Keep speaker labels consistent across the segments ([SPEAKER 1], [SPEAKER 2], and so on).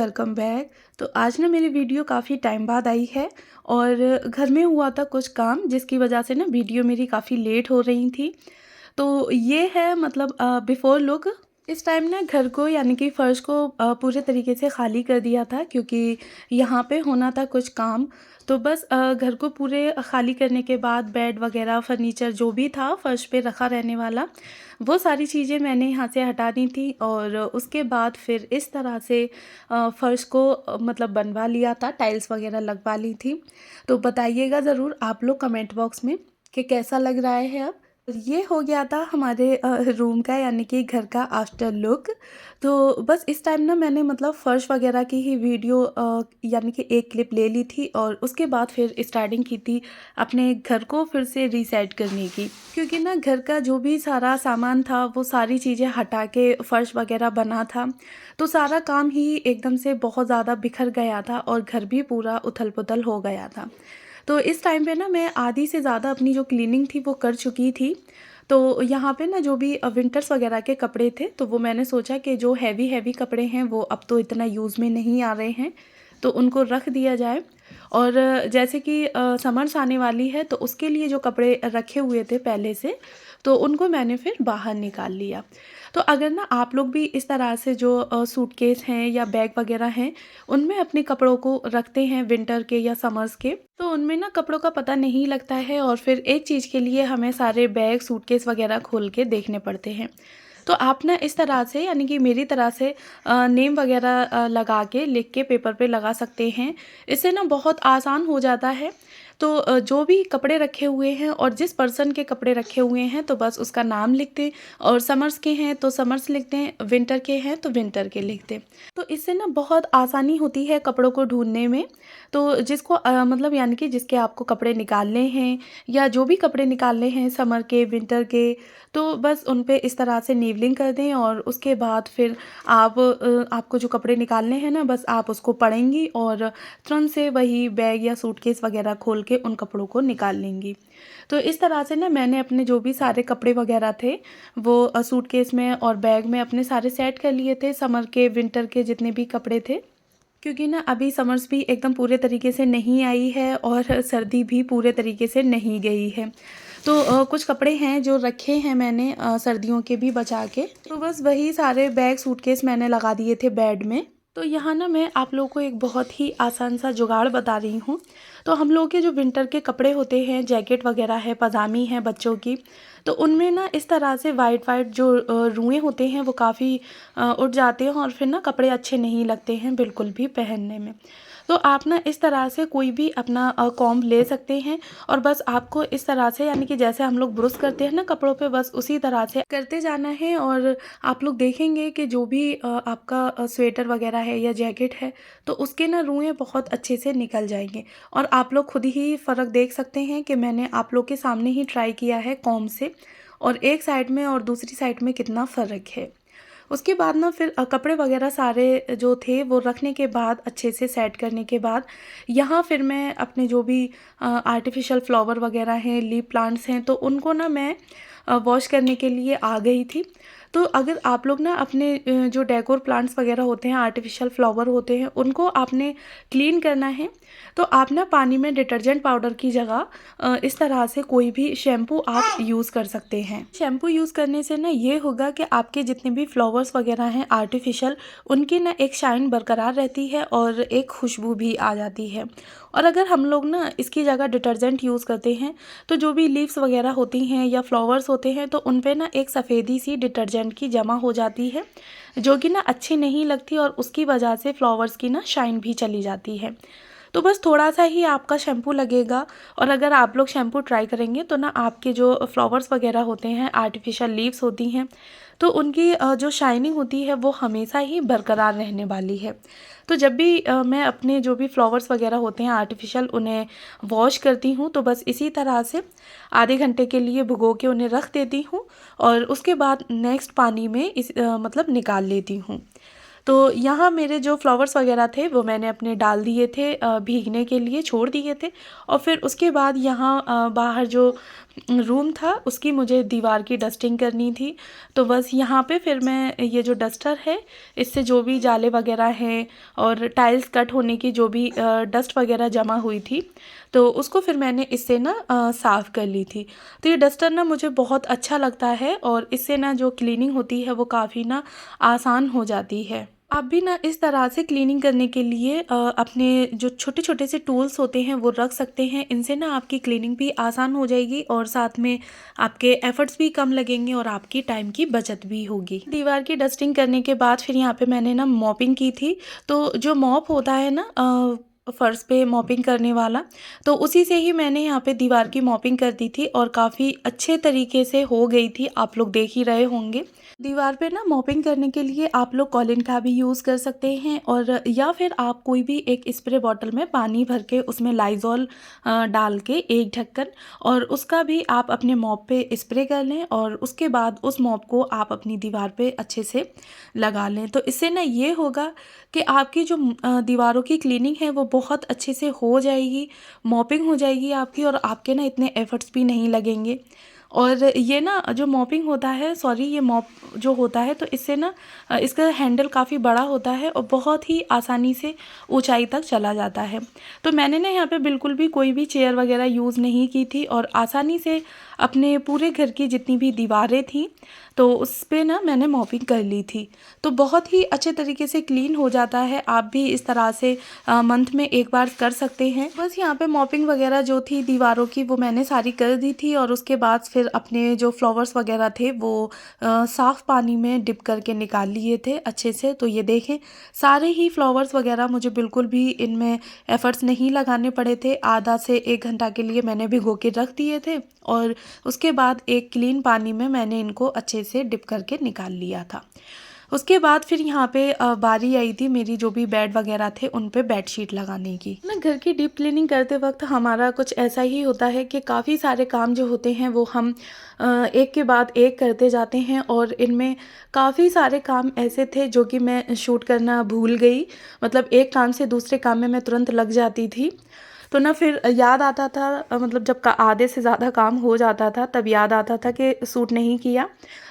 [SPEAKER 1] Welcome back. तो आज ना मेरी वीडियो काफ़ी टाइम बाद आई है और घर में हुआ था कुछ काम जिसकी वजह से ना वीडियो मेरी काफ़ी लेट हो रही थी। तो ये है मतलब बिफ़ोर लुक। इस टाइम ना घर को यानी कि फ़र्श को पूरे तरीके से ख़ाली कर दिया था क्योंकि यहाँ पे होना था कुछ काम। तो बस घर को पूरे ख़ाली करने के बाद बेड वग़ैरह फ़र्नीचर जो भी था फ़र्श पे रखा रहने वाला, वो सारी चीज़ें मैंने यहाँ से हटा दी थी और उसके बाद फिर इस तरह से फ़र्श को मतलब बनवा लिया था, टाइल्स वग़ैरह लगवा ली थी। तो बताइएगा ज़रूर आप लोग कमेंट बॉक्स में कि कैसा लग रहा है अब। ये हो गया था हमारे रूम का यानी कि घर का आफ्टर लुक। तो बस इस टाइम ना मैंने मतलब फ़र्श वगैरह की ही वीडियो यानी कि एक क्लिप ले ली थी और उसके बाद फिर स्टार्टिंग की थी अपने घर को फिर से रीसेट करने की, क्योंकि ना घर का जो भी सारा सामान था वो सारी चीज़ें हटा के फ़र्श वगैरह बना था। तो सारा काम ही एकदम से बहुत ज़्यादा बिखर गया था और घर भी पूरा उथल-पुथल हो गया था। तो इस टाइम पे ना मैं आधी से ज़्यादा अपनी जो क्लीनिंग थी वो कर चुकी थी। तो यहाँ पे ना जो भी विंटर्स वगैरह के कपड़े थे तो वो मैंने सोचा कि जो हैवी कपड़े हैं वो अब तो इतना यूज़ में नहीं आ रहे हैं, तो उनको रख दिया जाए। और जैसे कि समर्स आने वाली है तो उसके लिए जो कपड़े रखे हुए थे पहले से, तो उनको मैंने फिर बाहर निकाल लिया। तो अगर ना आप लोग भी इस तरह से जो सूटकेस हैं या बैग वगैरह हैं, उनमें अपने कपड़ों को रखते हैं विंटर के या समर्स के, तो उनमें ना कपड़ों का पता नहीं लगता है और फिर एक चीज़ के लिए हमें सारे बैग, सूटकेस वगैरह खोल के देखने पड़ते हैं। तो आप ना इस तरह से यानी कि मेरी तरह से नेम वगैरह लगा के लिख के पेपर पे लगा सकते हैं। इससे ना बहुत आसान हो जाता है। तो जो भी कपड़े रखे हुए हैं और जिस पर्सन के कपड़े रखे हुए हैं तो बस उसका नाम लिख दें, और समर्स के हैं तो समर्स लिख दें, विंटर के हैं तो विंटर के लिख दें। तो इससे ना बहुत आसानी होती है कपड़ों को ढूँढने में। तो जिसको मतलब यानी कि जिसके आपको कपड़े निकालने हैं या जो भी कपड़े निकालने हैं समर के, विंटर के, तो बस उन पे इस तरह से नीवलिंग कर दें और उसके बाद फिर आप आपको जो कपड़े निकालने हैं ना बस आप उसको पढ़ेंगी और तुरंत से वही बैग या सूटकेस वगैरह खोल के उन कपड़ों को निकाल लेंगी। तो इस तरह से ना मैंने अपने जो भी सारे कपड़े वगैरह थे वो सूटकेस में और बैग में अपने सारे सेट कर लिए थे, समर के, विंटर के जितने भी कपड़े थे। क्योंकि ना अभी समर्स भी एकदम पूरे तरीके से नहीं आई है और सर्दी भी पूरे तरीके से नहीं गई है। तो कुछ कपड़े हैं जो रखे हैं मैंने सर्दियों के भी बचा के। तो बस वही सारे बैग, सूटकेस मैंने लगा दिए थे बेड में। तो यहाँ ना मैं आप लोगों को एक बहुत ही आसान सा जुगाड़ बता रही हूँ। तो हम लोग के जो विंटर के कपड़े होते हैं, जैकेट वगैरह है, पजामी है बच्चों की, तो उनमें ना इस तरह से वाइट जो रुएँ होते हैं वो काफ़ी उठ जाते हैं और फिर ना कपड़े अच्छे नहीं लगते हैं बिल्कुल भी पहनने में। तो आप ना इस तरह से कोई भी अपना कॉम्ब ले सकते हैं और बस आपको इस तरह से यानी कि जैसे हम लोग ब्रुश करते हैं ना कपड़ों पे, बस उसी तरह से करते जाना है और आप लोग देखेंगे कि जो भी आपका स्वेटर वगैरह है या जैकेट है तो उसके ना रुएँ बहुत अच्छे से निकल जाएंगे। और आप लोग खुद ही फ़र्क देख सकते हैं कि मैंने आप लोग के सामने ही ट्राई किया है कॉम्ब से, और एक साइड में और दूसरी साइड में कितना फ़र्क है। उसके बाद ना फिर कपड़े वगैरह सारे जो थे वो रखने के बाद अच्छे से सेट करने के बाद यहाँ फिर मैं अपने जो भी आर्टिफिशियल फ्लावर वगैरह हैं, लीफ प्लांट्स हैं, तो उनको ना मैं वॉश करने के लिए आ गई थी। तो अगर आप लोग ना अपने जो डेकोर प्लांट्स वगैरह होते हैं, आर्टिफिशियल फ्लावर होते हैं, उनको आपने क्लीन करना है तो आप ना पानी में डिटर्जेंट पाउडर की जगह इस तरह से कोई भी शैम्पू आप यूज़ कर सकते हैं। शैम्पू यूज़ करने से ना ये होगा कि आपके जितने भी फ्लावर्स वगैरह हैं आर्टिफिशियल, उनकी ना एक शाइन बरकरार रहती है और एक खुशबू भी आ जाती है। और अगर हम लोग ना इसकी जगह डिटर्जेंट यूज़ करते हैं तो जो भी लीव्स वगैरह होती हैं या फ्लावर्स होते हैं तो उन पे ना एक सफ़ेदी सी डिटर्जेंट की जमा हो जाती है, जो कि ना अच्छी नहीं लगती और उसकी वजह से फ्लावर्स की ना शाइन भी चली जाती है। तो बस थोड़ा सा ही आपका शैम्पू लगेगा और अगर आप लोग शैम्पू ट्राई करेंगे तो ना आपके जो फ्लावर्स वगैरह होते हैं, आर्टिफिशियल लीव्स होती हैं, तो उनकी जो शाइनिंग होती है वो हमेशा ही बरकरार रहने वाली है। तो जब भी मैं अपने जो भी फ्लावर्स वगैरह होते हैं आर्टिफिशियल उन्हें वॉश करती हूँ तो बस इसी तरह से आधे घंटे के लिए भिगो के उन्हें रख देती हूँ और उसके बाद नेक्स्ट पानी में मतलब निकाल लेती हूँ। तो यहाँ मेरे जो फ्लावर्स वगैरह थे वो मैंने अपने डाल दिए थे, भीगने के लिए छोड़ दिए थे। और फिर उसके बाद यहाँ बाहर जो रूम था उसकी मुझे दीवार की डस्टिंग करनी थी। तो बस यहाँ पे फिर मैं ये जो डस्टर है इससे जो भी जाले वगैरह हैं और टाइल्स कट होने की जो भी डस्ट वगैरह जमा हुई थी तो उसको फिर मैंने इससे ना साफ़ कर ली थी। तो ये डस्टर ना मुझे बहुत अच्छा लगता है और इससे ना जो क्लीनिंग होती है वो काफ़ी ना आसान हो जाती है। आप भी ना इस तरह से क्लीनिंग करने के लिए अपने जो छोटे छोटे से टूल्स होते हैं वो रख सकते हैं। इनसे ना आपकी क्लीनिंग भी आसान हो जाएगी और साथ में आपके एफर्ट्स भी कम लगेंगे और आपकी टाइम की बचत भी होगी। दीवार की डस्टिंग करने के बाद फिर यहाँ पे मैंने ना मॉपिंग की थी। तो जो मॉप होता है ना फ़र्श पे मॉपिंग करने वाला, तो उसी से ही मैंने यहाँ पे दीवार की मॉपिंग कर दी थी और काफ़ी अच्छे तरीके से हो गई थी, आप लोग देख ही रहे होंगे। दीवार पे ना मॉपिंग करने के लिए आप लोग कॉलिन का भी यूज़ कर सकते हैं और या फिर आप कोई भी एक स्प्रे बॉटल में पानी भर के उसमें लाइज़ॉल डाल के एक ढक्कन और उसका भी आप अपने मॉप पे स्प्रे कर लें और उसके बाद उस मॉप को आप अपनी दीवार पे अच्छे से लगा लें। तो इससे ना ये होगा कि आपकी जो दीवारों की क्लीनिंग है वो बहुत अच्छे से हो जाएगी, मॉपिंग हो जाएगी आपकी और आपके ना इतने एफ़र्ट्स भी नहीं लगेंगे। और ये ना जो मॉपिंग होता है, सॉरी, ये मॉप जो होता है तो इससे ना इसका हैंडल काफ़ी बड़ा होता है और बहुत ही आसानी से ऊंचाई तक चला जाता है। तो मैंने ना यहाँ पे बिल्कुल भी कोई भी चेयर वगैरह यूज़ नहीं की थी और आसानी से अपने पूरे घर की जितनी भी दीवारें थी तो उस पे ना मैंने मॉपिंग कर ली थी। तो बहुत ही अच्छे तरीके से क्लीन हो जाता है। आप भी इस तरह से मंथ में एक बार कर सकते हैं। बस यहाँ पे मॉपिंग वगैरह जो थी दीवारों की वो मैंने सारी कर दी थी और उसके बाद फिर अपने जो फ्लावर्स वगैरह थे वो साफ़ पानी में डिप करके निकाल लिए थे अच्छे से। तो ये देखें सारे ही फ्लावर्स वगैरह मुझे बिल्कुल भी इनमें एफ़र्ट्स नहीं लगाने पड़े थे। आधा से 1 घंटा के लिए मैंने भिगो के रख दिए थे और उसके बाद एक क्लीन पानी में मैंने इनको अच्छे से डिप करके निकाल लिया था। उसके बाद फिर यहाँ पे बारी आई थी मेरी जो भी बेड वगैरह थे उन पे बेडशीट लगाने की। ना घर की डीप क्लीनिंग करते वक्त हमारा कुछ ऐसा ही होता है कि काफ़ी सारे काम जो होते हैं वो हम एक के बाद एक करते जाते हैं और इनमें काफ़ी सारे काम ऐसे थे जो कि मैं शूट करना भूल गई। मतलब एक काम से दूसरे काम में मैं तुरंत लग जाती थी। तो ना फिर याद आता था, मतलब जब आधे से ज़्यादा काम हो जाता था तब याद आता था कि शूट नहीं किया,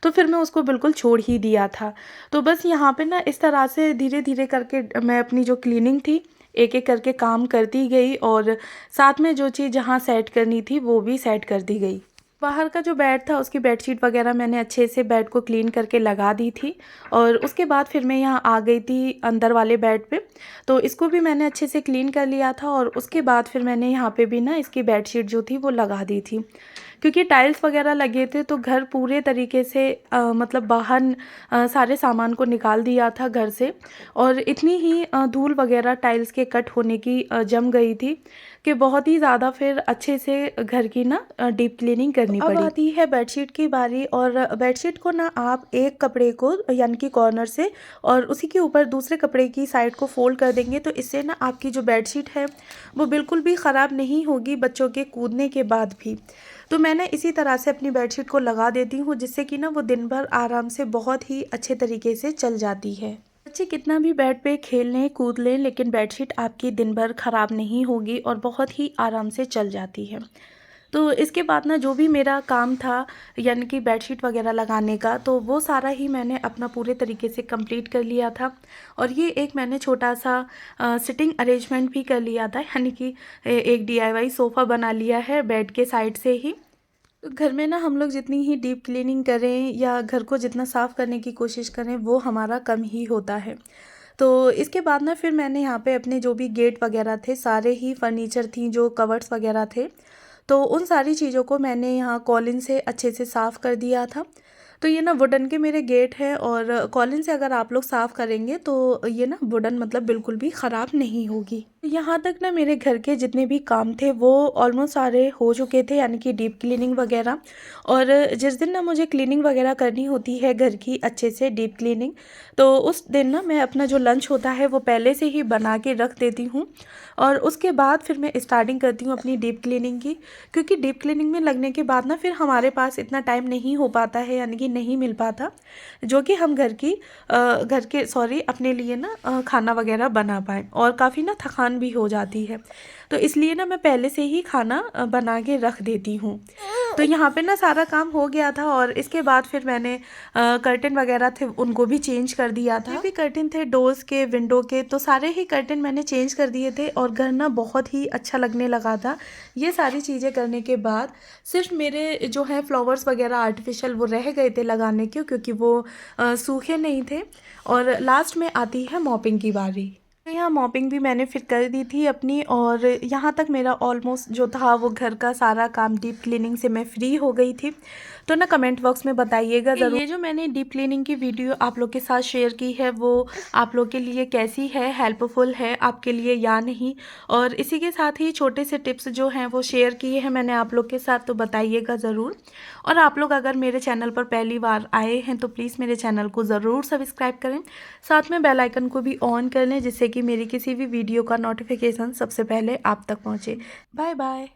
[SPEAKER 1] तो फिर मैं उसको बिल्कुल छोड़ ही दिया था। तो बस यहाँ पे ना इस तरह से धीरे धीरे करके मैं अपनी जो क्लीनिंग थी एक एक करके काम करती गई और साथ में जो चीज़ जहाँ सेट करनी थी वो भी सेट कर दी गई। बाहर का जो बेड था उसकी बेडशीट वगैरह मैंने अच्छे से बेड को क्लीन करके लगा दी थी और उसके बाद फिर मैं यहाँ आ गई थी अंदर वाले बेड पे। तो इसको भी मैंने अच्छे से क्लीन कर लिया था और उसके बाद फिर मैंने यहाँ पे भी ना इसकी बेडशीट जो थी वो लगा दी थी। क्योंकि टाइल्स वगैरह लगे थे तो घर पूरे तरीके से मतलब बाहर सारे सामान को निकाल दिया था घर से और इतनी ही धूल वगैरह टाइल्स के कट होने की जम गई थी कि बहुत ही ज़्यादा फिर अच्छे से घर की ना डीप क्लीनिंग करनी पड़ी। अब आती है बेडशीट की बारी और बेडशीट को ना आप एक कपड़े को यानी कि कॉर्नर से और उसी के ऊपर दूसरे कपड़े की साइड को फोल्ड कर देंगे तो इससे ना आपकी जो बेडशीट है वो बिल्कुल भी ख़राब नहीं होगी बच्चों के कूदने के बाद भी। तो मैंने इसी तरह से अपनी बेडशीट को लगा देती हूँ जिससे कि ना वो दिन भर आराम से बहुत ही अच्छे तरीके से चल जाती है। बच्चे कितना भी बेड पे खेल लें कूद लें लेकिन बेडशीट आपकी दिन भर ख़राब नहीं होगी और बहुत ही आराम से चल जाती है। तो इसके बाद ना जो भी मेरा काम था यानी कि बेडशीट वगैरह लगाने का तो वो सारा ही मैंने अपना पूरे तरीके से कंप्लीट कर लिया था और ये एक मैंने छोटा सा सिटिंग अरेंजमेंट भी कर लिया था यानी कि एक DIY सोफ़ा बना लिया है बेड के साइड से ही। तो घर में ना हम लोग जितनी ही डीप क्लीनिंग करें या घर को जितना साफ़ करने की कोशिश करें वो हमारा कम ही होता है। तो इसके बाद ना फिर मैंने यहाँ पे अपने जो भी गेट वगैरह थे सारे ही फर्नीचर थी जो कवर्स वगैरह थे तो उन सारी चीज़ों को मैंने यहाँ कॉलिन से अच्छे से साफ़ कर दिया था। तो ये ना वुडन के मेरे गेट हैं और कॉलिन से अगर आप लोग साफ़ करेंगे तो ये ना वुडन मतलब बिल्कुल भी ख़राब नहीं होगी। यहाँ तक ना मेरे घर के जितने भी काम थे वो ऑलमोस्ट सारे हो चुके थे, यानी कि डीप क्लीनिंग वगैरह। और जिस दिन ना मुझे क्लीनिंग वगैरह करनी होती है घर की अच्छे से डीप क्लीनिंग, तो उस दिन ना मैं अपना जो लंच होता है वो पहले से ही बना के रख देती हूँ और उसके बाद फिर मैं स्टार्टिंग करती हूँ अपनी डीप क्लीनिंग की। क्योंकि डीप क्लीनिंग में लगने के बाद ना फिर हमारे पास इतना टाइम नहीं हो पाता है, यानी कि नहीं मिल पाता जो कि हम घर के सॉरी अपने लिए ना खाना वगैरह बना पाएँ, और काफ़ी ना थकान भी हो जाती है। तो इसलिए ना मैं पहले से ही खाना बना के रख देती हूँ। तो यहाँ पे ना सारा काम हो गया था और इसके बाद फिर मैंने कर्टेन वगैरह थे उनको भी चेंज कर दिया था। ये भी कर्टेन थे डोर्स के, विंडो के, तो सारे ही कर्टेन मैंने चेंज कर दिए थे और घर ना बहुत ही अच्छा लगने लगा था। ये सारी चीज़ें करने के बाद सिर्फ मेरे जो है फ्लावर्स वगैरह आर्टिफिशियल वो रह गए थे लगाने के, क्योंकि वो सूखे नहीं थे। और लास्ट में आती है मॉपिंग की बारी। तो यहाँ मॉपिंग भी मैंने फिर कर दी थी अपनी, और यहाँ तक मेरा ऑलमोस्ट जो था वो घर का सारा काम डीप क्लीनिंग से मैं फ्री हो गई थी। तो ना कमेंट बॉक्स में बताइएगा ज़रूर ये जो मैंने डीप क्लीनिंग की वीडियो आप लोग के साथ शेयर की है वो आप लोग के लिए कैसी है, हेल्पफुल है आपके लिए या नहीं। और इसी के साथ ही छोटे से टिप्स जो हैं वो शेयर किए हैं मैंने आप लोग के साथ, तो बताइएगा ज़रूर। और आप लोग अगर मेरे चैनल पर पहली बार आए हैं तो प्लीज़ मेरे चैनल को ज़रूर सब्सक्राइब करें, साथ में बेल आइकन को भी ऑन कर लें जिससे कि मेरी किसी भी वीडियो का नोटिफिकेशन सबसे पहले आप तक पहुँचे। Bye bye.